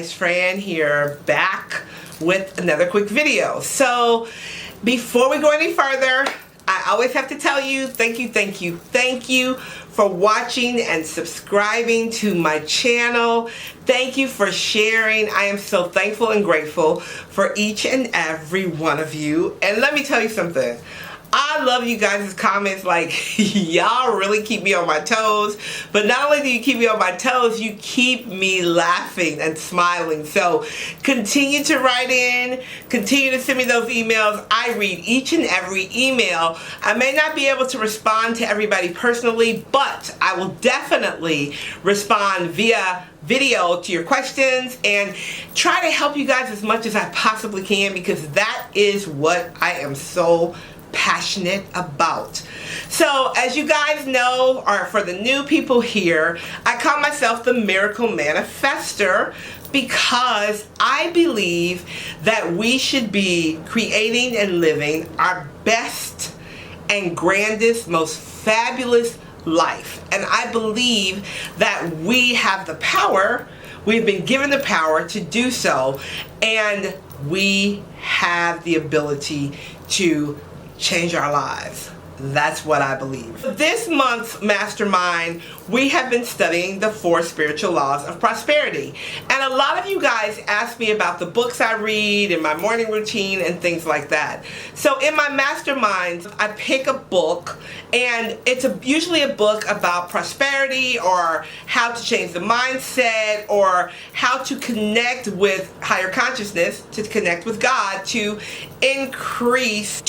guys, Fran here, back with another quick video. So before we go any further, I always have to tell you thank you for watching and subscribing to my channel. Thank you for sharing. I am so thankful and grateful for each and every one of you. And let me tell you something. I love you guys' comments. Like, y'all really keep me on my toes. But not only do you keep me on my toes, you keep me laughing and smiling. So continue to write in. Continue to send me those emails. I read each and every email. I may not be able to respond to everybody personally, but I will definitely respond via video to your questions and try to help you guys as much as I possibly can, because that is what I am so passionate about. So as you guys know, or for the new people here, I call myself the Miracle Manifester because I believe that we should be creating and living our best and grandest, most fabulous life. And I believe that we have the power, we've been given the power to do so, and we have the ability to change our lives. That's what I believe. This month's mastermind, we have been studying the 4 spiritual laws of prosperity. And a lot of you guys ask me about the books I read and my morning routine and things like that. So in my masterminds, I pick a book, and it's usually a book about prosperity or how to change the mindset or how to connect with higher consciousness, to connect with God, to increase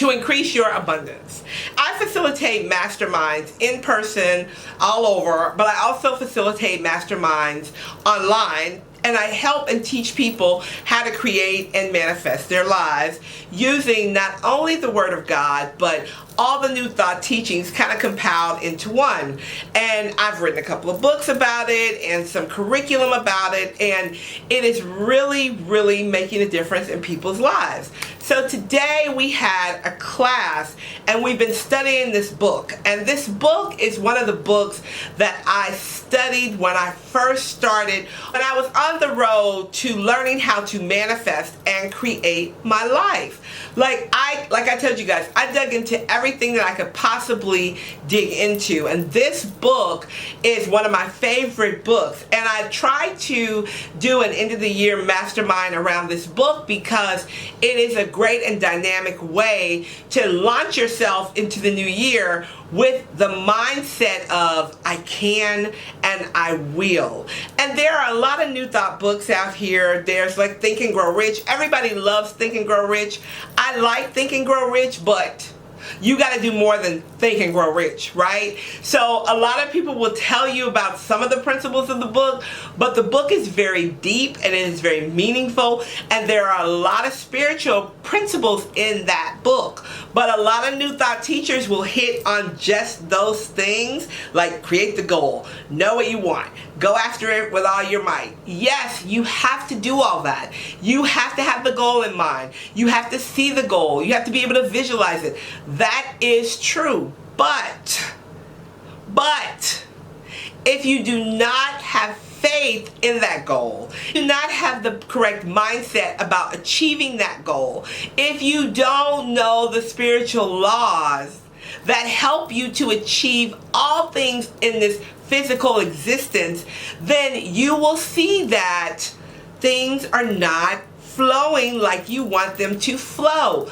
your abundance. I facilitate masterminds in person all over, but I also facilitate masterminds online, and I help and teach people how to create and manifest their lives using not only the Word of God, but all the New Thought teachings kind of compiled into one. And I've written a couple of books about it and some curriculum about it, and it is really making a difference in people's lives. So today we had a class, and we've been studying this book. And this book is one of the books that I studied when I first started, when I was on the road to learning how to manifest and create my life. Like I told you guys, I dug into everything that I could possibly dig into, and this book is one of my favorite books. And I tried to do an end of the year mastermind around this book because it is a great and dynamic way to launch yourself into the new year with the mindset of I can and I will. And there are a lot of New Thought books out here. There's like Think and Grow Rich. Everybody loves Think and Grow Rich. I like Think and Grow Rich, but you got to do more than Think and Grow Rich, right? So a lot of people will tell you about some of the principles of the book, but the book is very deep and it is very meaningful, and there are a lot of spiritual principles in that book. But a lot of New Thought teachers will hit on just those things, like create the goal, know what you want, go after it with all your might. Yes, you have to do all that. You have to have the goal in mind. You have to see the goal. You have to be able to visualize it. That is true, but if you do not have faith in that goal, do not have the correct mindset about achieving that goal, if you don't know the spiritual laws that help you to achieve all things in this physical existence, then you will see that things are not flowing like you want them to flow.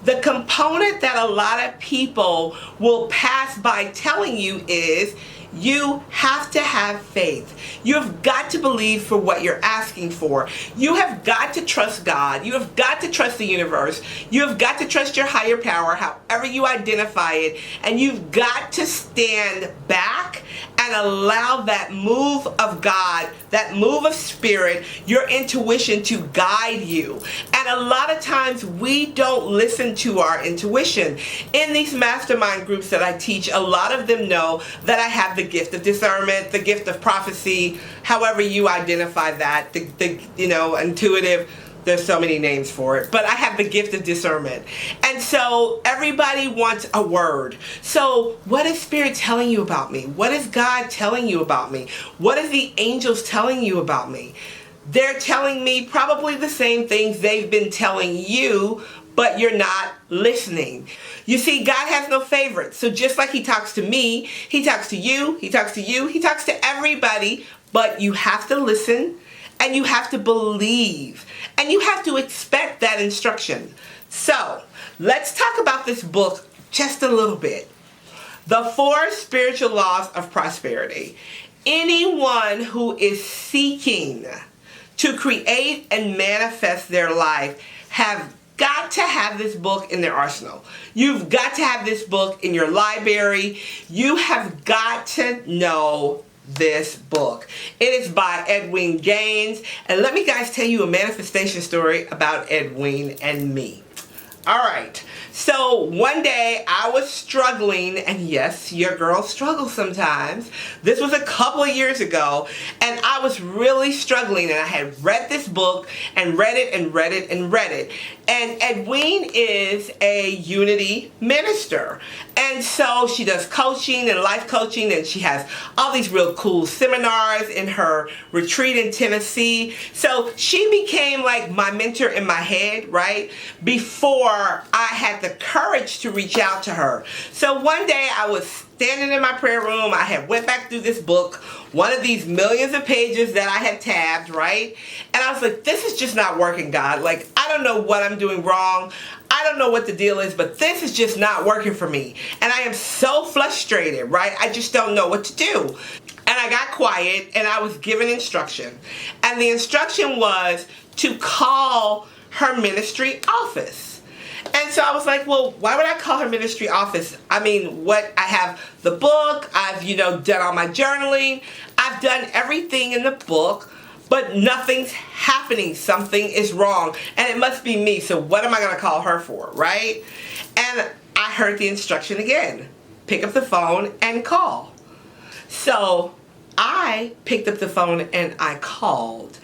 The component that a lot of people will pass by telling you is you have to have faith. You've got to believe for what you're asking for. You have got to trust God. You have got to trust the universe. You have got to trust your higher power, however you identify it. And you've got to stand back and allow that move of God, that move of spirit, your intuition to guide you. And a lot of times we don't listen to our intuition. In these mastermind groups that I teach, a lot of them know that I have the gift of discernment, the gift of prophecy, however you identify that, the intuitive. There's so many names for it, but I have the gift of discernment. And so everybody wants a word. So what is Spirit telling you about me? What is God telling you about me? What is the angels telling you about me? they're telling me probably the same things they've been telling you, but you're not listening. You see, God has no favorites. So just like he talks to me, he talks to you, he talks to you, he talks to everybody, but you have to listen and you have to believe and you have to expect that instruction. So let's talk about this book just a little bit. The 4 Spiritual Laws of Prosperity. Anyone who is seeking to create and manifest their life have got to have this book in their arsenal. You've got to have this book in your library. You have got to know this book. It is by Edwene Gaines. And let me guys tell you a manifestation story about Edwene and me. Alright, so one day I was struggling, and yes, your girl struggles sometimes. This was a couple of years ago, and I was really struggling, and I had read this book, and read it, and read it, and read it. And Edwene is a Unity minister, and so she does coaching and life coaching, and she has all these real cool seminars in her retreat in Tennessee. So she became like my mentor in my head, right? Before I had the courage to reach out to her. So one day I was standing in my prayer room. I had went back through this book, one of these millions of pages that I had tabbed, right? And I was like, this is just not working, God. Like, I don't know what I'm doing wrong. I don't know what the deal is, but this is just not working for me. And I am so frustrated, right? I just don't know what to do. And I got quiet and I was given instruction. And the instruction was to call her ministry office. And so I was like, well, why would I call her ministry office? I mean, I have the book, I've, done all my journaling, I've done everything in the book, but nothing's happening. Something is wrong, and it must be me. So what am I going to call her for, right? And I heard the instruction again. Pick up the phone and call. So I picked up the phone and I called.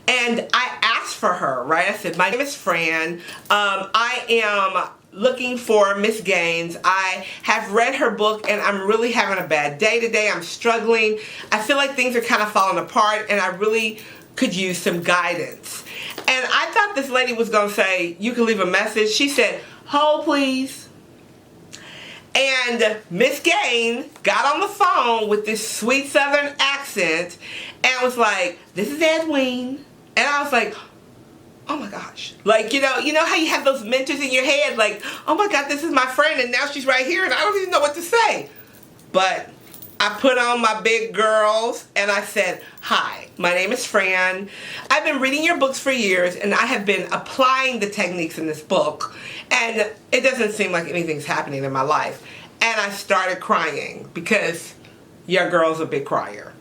And I asked for her, right? I said, my name is Fran. I am looking for Miss Gaines. I have read her book and I'm really having a bad day today. I'm struggling. I feel like things are kind of falling apart and I really could use some guidance. And I thought this lady was going to say, you can leave a message. She said, hold please. And Miss Gaines got on the phone with this sweet southern accent and was like, this is Edwene. And I was like, oh my gosh. Like, you know how you have those mentors in your head, like, oh my God, this is my friend and now she's right here and I don't even know what to say. But I put on my big girls and I said, hi, my name is Fran. I've been reading your books for years and I have been applying the techniques in this book and it doesn't seem like anything's happening in my life. And I started crying because your girl's a big crier.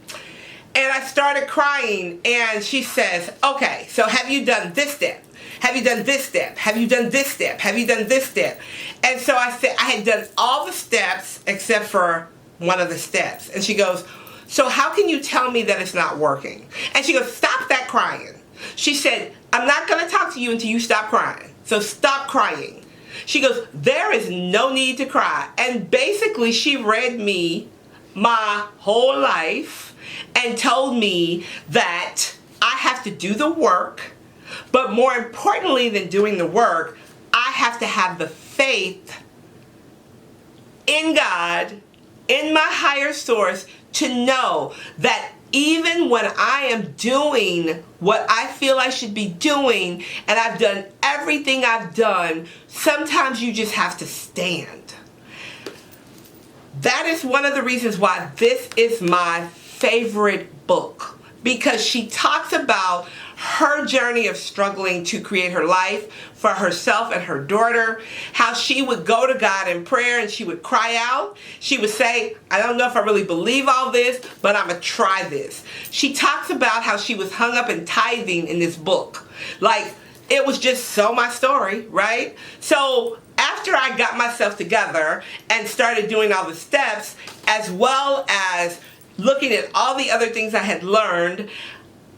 And I started crying and she says, okay, so have you done this step? Have you done this step? Have you done this step? Have you done this step? And so I said, I had done all the steps except for one of the steps. And she goes, so how can you tell me that it's not working? And she goes, stop that crying. She said, I'm not going to talk to you until you stop crying. So stop crying. She goes, there is no need to cry. And basically she read me my whole life and told me that I have to do the work, but more importantly than doing the work, I have to have the faith in God, in my higher source, to know that even when I am doing what I feel I should be doing, and I've done everything I've done, sometimes you just have to stand. That is one of the reasons why this is my favorite book, because she talks about her journey of struggling to create her life for herself and her daughter, how she would go to God in prayer and she would cry out. She would say, I don't know if I really believe all this, but I'm going to try this. She talks about how she was hung up in tithing in this book. Like, it was just so my story, right? So after I got myself together and started doing all the steps, as well as looking at all the other things I had learned,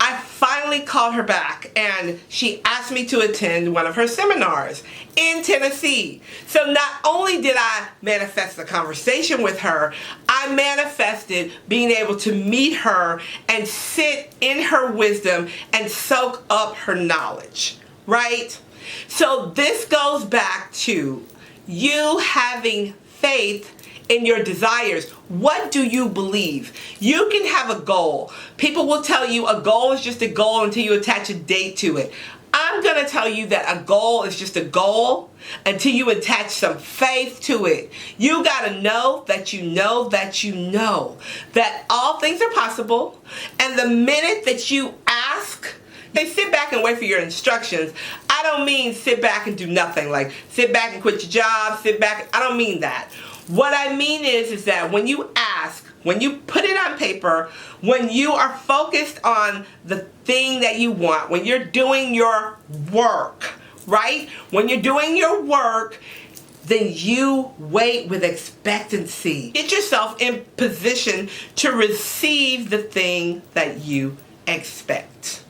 I finally called her back and she asked me to attend one of her seminars in Tennessee. So not only did I manifest a conversation with her, I manifested being able to meet her and sit in her wisdom and soak up her knowledge, right? So this goes back to you having faith in your desires. What do you believe? You can have a goal. People will tell you a goal is just a goal until you attach a date to it. I'm going to tell you that a goal is just a goal until you attach some faith to it. You got to know that you know that you know that all things are possible. And the minute that you ask, they sit back and wait for your instructions. I don't mean sit back and do nothing, like sit back and quit your job, sit back. I don't mean that. What I mean is that when you ask, when you put it on paper, when you are focused on the thing that you want, when you're doing your work, right? When you're doing your work, then you wait with expectancy. Get yourself in position to receive the thing that you expect.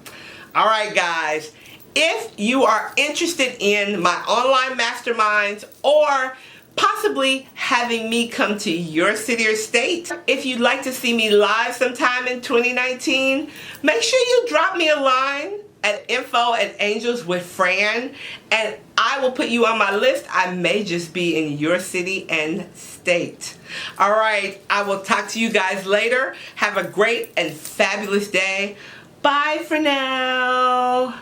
All right, guys. If you are interested in my online masterminds or possibly having me come to your city or state, if you'd like to see me live sometime in 2019, make sure you drop me a line at info@angelswithfran and I will put you on my list. I may just be in your city and state. All right, I will talk to you guys later. Have a great and fabulous day. Bye for now.